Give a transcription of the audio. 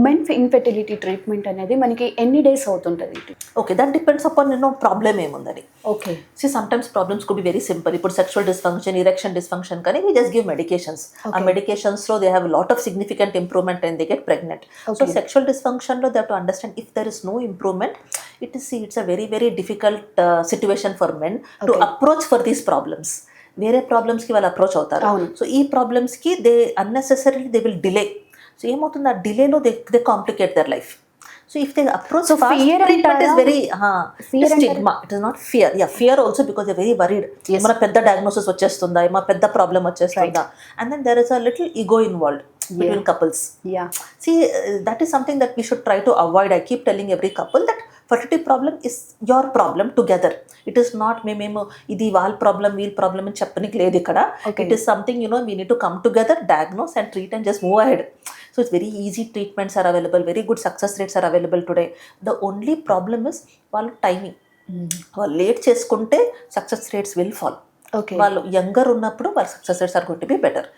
Men infertility treatment అనేది మనకి ఎన్ని డేస్ అవుతుంటది? Okay, that depends upon problem ఏముందని. Okay. Sometimes problems could be very simple. ఇప్పుడు సెక్షువల్ డిస్ఫంక్షన్, ఇరెక్షన్ డిస్ఫంక్షన్ కానీ వీ జస్ట్ గివ్ మెడికేషన్స్. ఆ Okay. మెడికేషన్స్లో they have lot of significant improvement and they get pregnant. So Okay. Sexual డిస్ఫంక్షన్లో they have to understand if there is no improvement, it's a very very difficult situation for men to Okay. Approach for these problems. వేరే ప్రాబ్లమ్స్కి వాళ్ళు approach అవుతారు. అవును. So ఈ ప్రాబ్లమ్స్కి they unnecessarily they will delay. So ఏమవుతుంది, ఆ డిలేలో they complicate their life. So if they approach So fast, fear treatment is antara? very Fear stigma. It is not fear. Yeah, fear also because they're very worried. Yes. ఏమైనా పెద్ద diagnosis వచ్చేస్తుందా, ఏమైనా పెద్ద problem వచ్చేస్తుందా, and then there is a little ego involved between couples. Yeah. See, that is something that we should try to avoid. I keep telling every couple that fertility problem is your problem together. It is not మేము ఇది వాళ్ళ problem వీళ్ళ problem అని చెప్పనికి లేదు ఇక్కడ. Okay. It is something we need to come together, diagnose and treat and just move ahead. So it's very easy, treatments are available, very good success rates are available today. The only problem is వాళ్ళ timing. వాళ్ళు late చేసుకుంటే success rates will fall. Okay. వాళ్ళు younger ఉన్నప్పుడు వాళ్ళ success rates are going to be better.